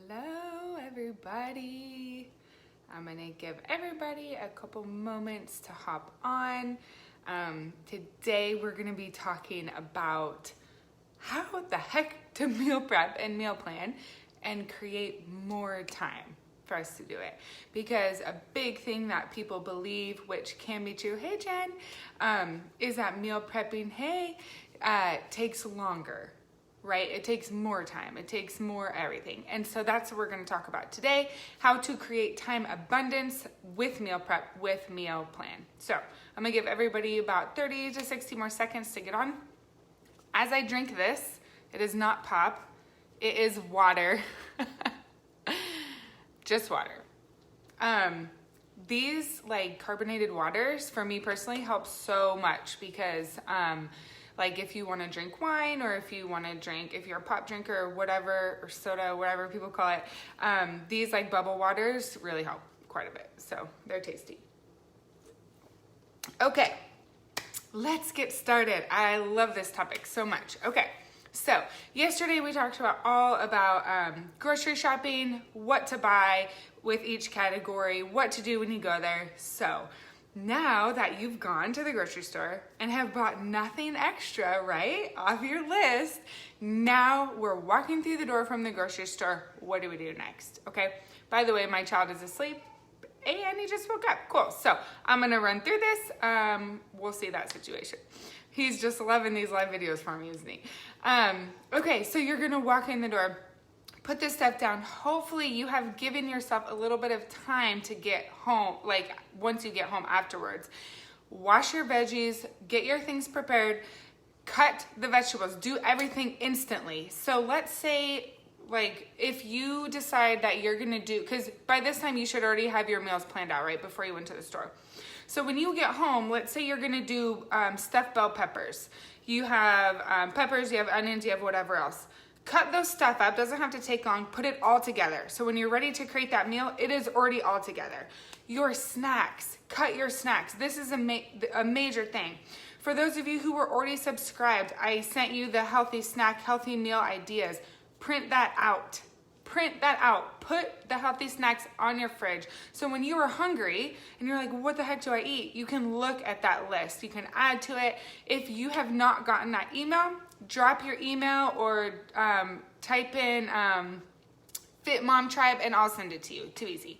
Hello, everybody. I'm gonna give everybody a couple moments to hop on. Today we're gonna be talking about how the heck to meal prep and meal plan and create more time for us to do it. Because a big thing that people believe, which can be true, hey Jen, is that meal prepping, takes longer. Right? It takes more time. It takes more everything. And so that's what we're going to talk about today, how to create time abundance with meal prep, with meal plan. So I'm going to give everybody about 30 to 60 more seconds to get on. As I drink this, it is not pop. It is water. Just water. These like carbonated waters for me personally help so much because, like if you want to drink wine or if you want to drink, if you're a pop drinker or whatever, or soda, whatever people call it, these like bubble waters really help quite a bit. So they're tasty. Okay, let's get started. I love this topic so much. Okay, so yesterday we talked all about grocery shopping, what to buy with each category, what to do when you go there. So now that you've gone to the grocery store and have bought nothing extra, right, off your list, now we're walking through the door from the grocery store. What do we do next? Okay. By the way, my child is asleep and he just woke up. Cool. So I'm going to run through this. We'll see that situation. He's just loving these live videos for me, isn't he? Okay. So you're going to walk in the door. Put this stuff down. Hopefully you have given yourself a little bit of time to get home, like once you get home afterwards. Wash your veggies, get your things prepared, cut the vegetables, do everything instantly. So let's say like if you decide that you're gonna do, because by this time you should already have your meals planned out, right, before you went to the store. So when you get home, let's say you're gonna do stuffed bell peppers. You have peppers, you have onions, you have whatever else. Cut those stuff up, doesn't have to take long, put it all together. So when you're ready to create that meal, it is already all together. Your snacks, cut your snacks. This is a major thing. For those of you who were already subscribed, I sent you the healthy snack, healthy meal ideas. Print that out. Print that out. Put the healthy snacks on your fridge. So when you are hungry and you're like, what the heck do I eat? You can look at that list. You can add to it. If you have not gotten that email, drop your email or type in Fit Mom Tribe and I'll send it to you. Too easy.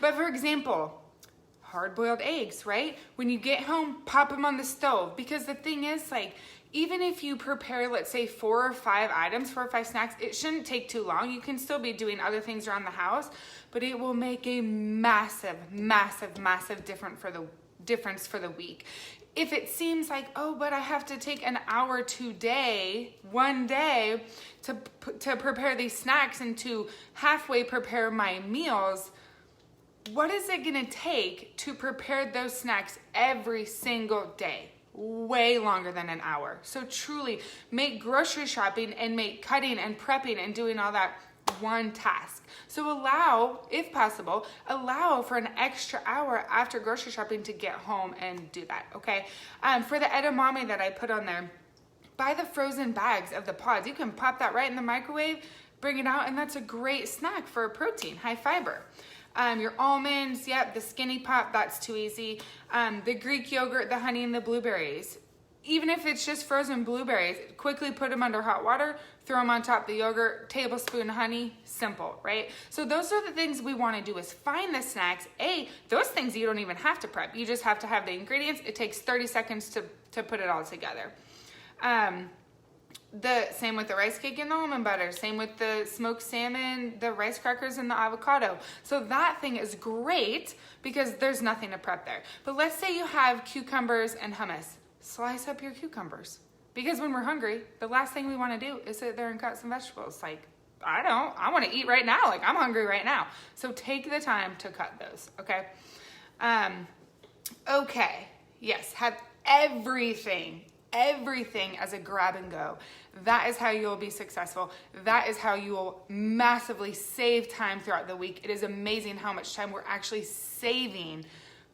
But for example, hard-boiled eggs, right? When you get home, pop them on the stove. Because the thing is, like, even if you prepare, let's say 4 or 5 items, 4 or 5 snacks, it shouldn't take too long. You can still be doing other things around the house, but it will make a massive, massive, massive difference for the week. If it seems like, oh, but I have to take an hour one day to prepare these snacks and to halfway prepare my meals, what is it gonna take to prepare those snacks every single day? Way longer than an hour. So truly make grocery shopping and make cutting and prepping and doing all that one task. So allow, if possible, for an extra hour after grocery shopping to get home and do that, okay? For the edamame that I put on there, buy the frozen bags of the pods. You can pop that right in the microwave, bring it out, and that's a great snack for a protein, high fiber. Your almonds, yep, the Skinny Pop, that's too easy. The Greek yogurt, the honey, and the blueberries. Even if it's just frozen blueberries, quickly put them under hot water, throw them on top of the yogurt, tablespoon honey, simple, right? So those are the things we want to do is find the snacks. Those things you don't even have to prep. You just have to have the ingredients. It takes 30 seconds to put it all together. The same with the rice cake and the almond butter, same with the smoked salmon, the rice crackers and the avocado. So that thing is great because there's nothing to prep there. But let's say you have cucumbers and hummus. Slice up your cucumbers. Because when we're hungry, the last thing we want to do is sit there and cut some vegetables. Like, I want to eat right now. Like, I'm hungry right now. So take the time to cut those, okay? Okay, yes, have everything as a grab and go. That is how you'll be successful. That is how you will massively save time throughout the week. It is amazing how much time we're actually saving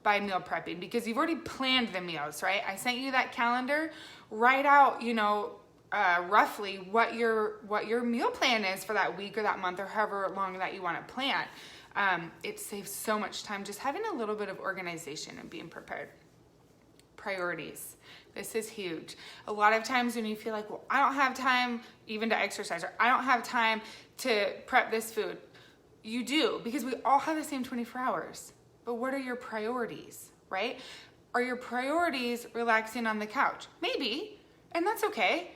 by meal prepping because you've already planned the meals, right? I sent you that calendar. Write out, roughly what your meal plan is for that week or that month or however long that you want to plan. It saves so much time just having a little bit of organization and being prepared. Priorities. This is huge. A lot of times when you feel like, well, I don't have time even to exercise, or I don't have time to prep this food. You do, because we all have the same 24 hours. But what are your priorities, right? Are your priorities relaxing on the couch? Maybe, and that's okay.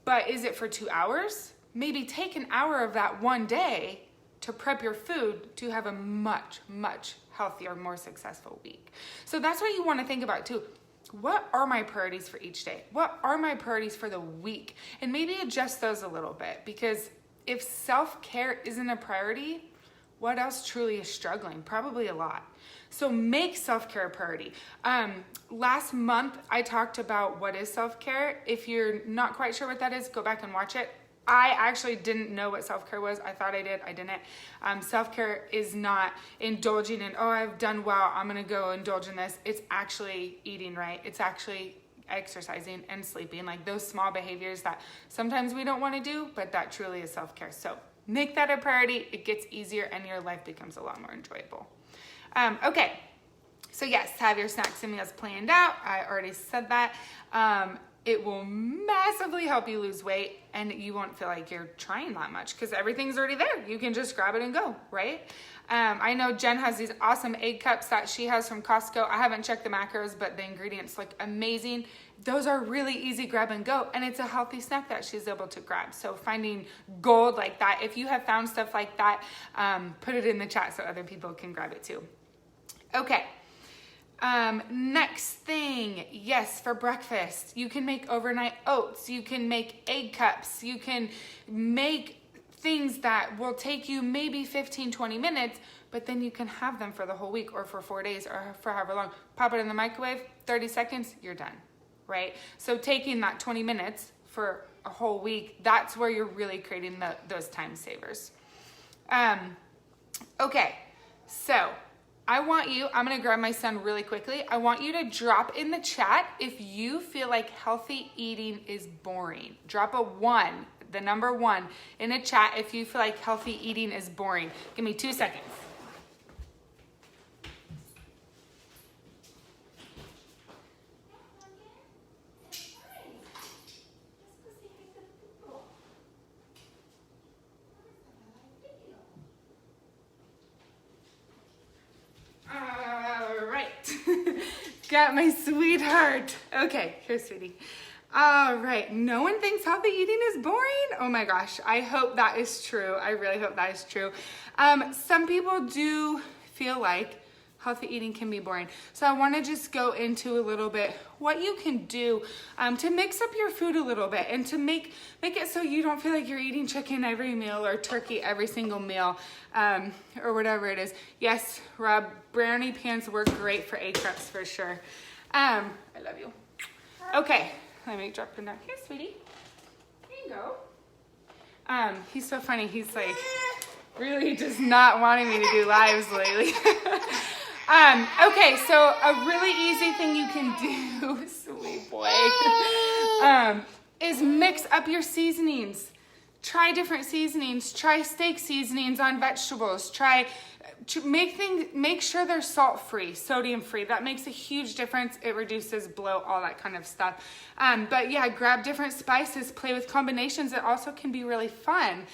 But is it for 2 hours? Maybe take an hour of that one day to prep your food to have a much, much healthier, more successful week. So that's what you want to think about too. What are my priorities for each day? What are my priorities for the week? And maybe adjust those a little bit, because if self-care isn't a priority, what else truly is struggling? Probably a lot. So make self-care a priority. Last month, I talked about what is self-care. If you're not quite sure what that is, go back and watch it. I actually didn't know what self-care was. I thought I did. I didn't. Self-care is not indulging in, oh, I've done well, I'm going to go indulge in this. It's actually eating right. It's actually exercising and sleeping, like those small behaviors that sometimes we don't want to do, but that truly is self-care. So make that a priority. It gets easier and your life becomes a lot more enjoyable. Okay. So yes, have your snacks and meals planned out. I already said that. It will massively help you lose weight, and you won't feel like you're trying that much because everything's already there. You can just grab it and go, right? I know Jen has these awesome egg cups that she has from Costco. I haven't checked the macros, but the ingredients look amazing. Those are really easy grab and go, and it's a healthy snack that she's able to grab. So finding gold like that, if you have found stuff like that, put it in the chat so other people can grab it too. Okay. Next thing, yes, for breakfast, you can make overnight oats, you can make egg cups, you can make things that will take you maybe 15-20 minutes, but then you can have them for the whole week or for 4 days or for however long. Pop it in the microwave, 30 seconds, you're done, right? So taking that 20 minutes for a whole week, that's where you're really creating those time savers. Okay, so I'm going to grab my son really quickly. I want you to drop in the chat if you feel like healthy eating is boring. Drop a 1, the number 1, in the chat if you feel like healthy eating is boring. Give me 2 seconds. Got my sweetheart. Okay, here, sweetie. All right, no one thinks healthy eating is boring? Oh my gosh, I hope that is true. I really hope that is true. Some people do feel like healthy eating can be boring. So I want to just go into a little bit what you can do to mix up your food a little bit and to make it so you don't feel like you're eating chicken every meal or turkey every single meal or whatever it is. Yes, Rob, brownie pans work great for A-cups for sure. I love you. Okay, let me drop him down here, sweetie. Here you go. He's so funny. He's like really just not wanting me to do lives lately. Okay, so a really easy thing you can do, sweet boy, is mix up your seasonings. Try different seasonings. Try steak seasonings on vegetables. Make sure they're salt-free, sodium-free. That makes a huge difference. It reduces bloat, all that kind of stuff. But yeah, grab different spices, play with combinations. It also can be really fun.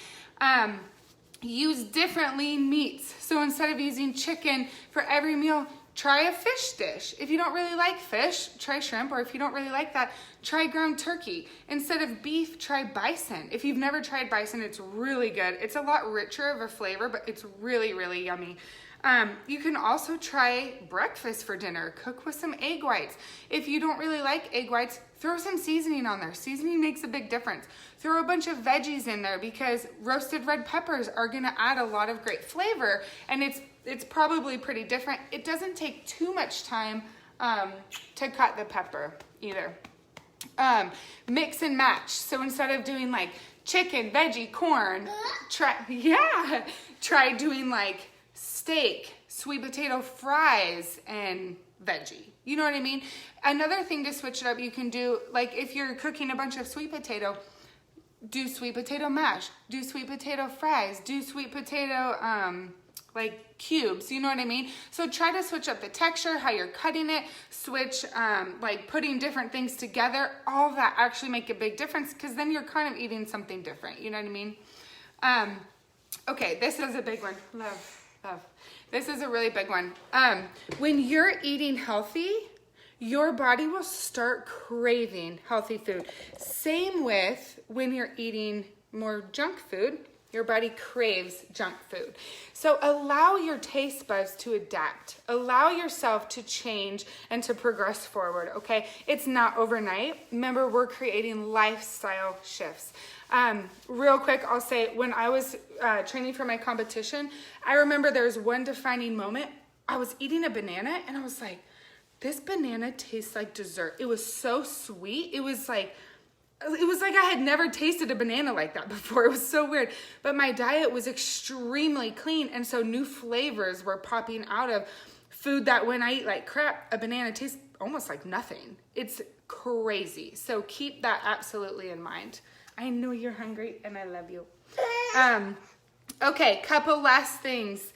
Use different lean meats. So instead of using chicken for every meal, try a fish dish. If you don't really like fish, try shrimp, or if you don't really like that, try ground turkey. Instead of beef, try bison. If you've never tried bison, it's really good. It's a lot richer of a flavor, but it's really, really yummy. You can also try breakfast for dinner. Cook with some egg whites. If you don't really like egg whites, throw some seasoning on there. Seasoning makes a big difference. Throw a bunch of veggies in there because roasted red peppers are gonna add a lot of great flavor, and it's probably pretty different. It doesn't take too much time to cut the pepper either. Mix and match. So instead of doing like chicken, veggie, corn, try doing like steak, sweet potato fries, and veggie. You know what I mean? Another thing to switch it up, you can do, like if you're cooking a bunch of sweet potato, do sweet potato mash, do sweet potato fries, do sweet potato like cubes, you know what I mean? So try to switch up the texture, how you're cutting it, switch like putting different things together. All of that actually make a big difference because then you're kind of eating something different, you know what I mean? Okay, this is a big one. Love. This is a really big one. When you're eating healthy, your body will start craving healthy food. Same with when you're eating more junk food, your body craves junk food. So allow your taste buds to adapt. Allow yourself to change and to progress forward, okay? It's not overnight. Remember, we're creating lifestyle shifts. Real quick, I'll say when I was training for my competition, I remember there was one defining moment. I was eating a banana and I was like, this banana tastes like dessert. It was so sweet. It was like I had never tasted a banana like that before. It was so weird. But my diet was extremely clean. And so new flavors were popping out of food that when I eat like crap, a banana tastes almost like nothing. It's crazy. So keep that absolutely in mind. I know you're hungry and I love you. Okay, couple last things.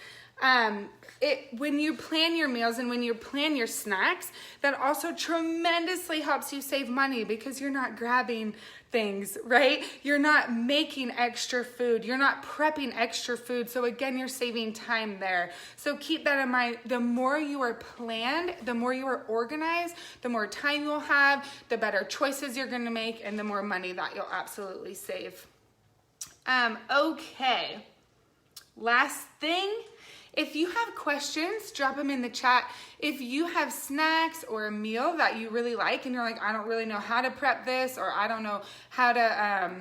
When you plan your meals and when you plan your snacks, that also tremendously helps you save money because you're not grabbing things, right? You're not making extra food. You're not prepping extra food. So again, you're saving time there. So keep that in mind. The more you are planned, the more you are organized, the more time you'll have, the better choices you're going to make, and the more money that you'll absolutely save. Okay. Last thing. If you have questions, drop them in the chat. If you have snacks or a meal that you really like and you're like, I don't really know how to prep this, or I don't know how to,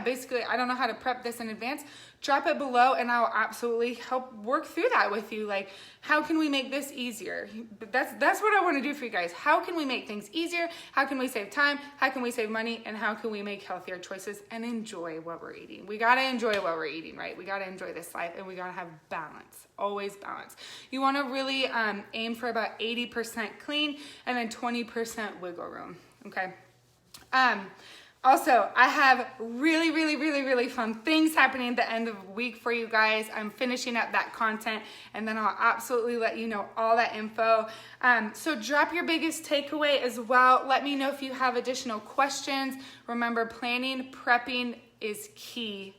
basically I don't know how to prep this in advance, drop it below and I'll absolutely help work through that with you. Like, how can we make this easier? That's what I want to do for you guys. How can we make things easier? How can we save time? How can we save money? And how can we make healthier choices and enjoy what we're eating? We got to enjoy what we're eating, right? We got to enjoy this life and we got to have balance, always balance. You want to really aim for about 80% clean and then 20% wiggle room, okay? Also, I have really fun things happening at the end of the week for you guys. I'm finishing up that content and then I'll absolutely let you know all that info. So drop your biggest takeaway as well. Let me know if you have additional questions. Remember, planning, prepping is key,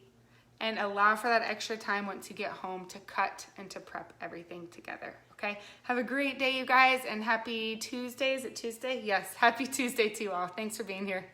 and allow for that extra time once you get home to cut and to prep everything together. Okay, have a great day, you guys, and happy Tuesday. Is it Tuesday? Yes, happy Tuesday to you all. Thanks for being here.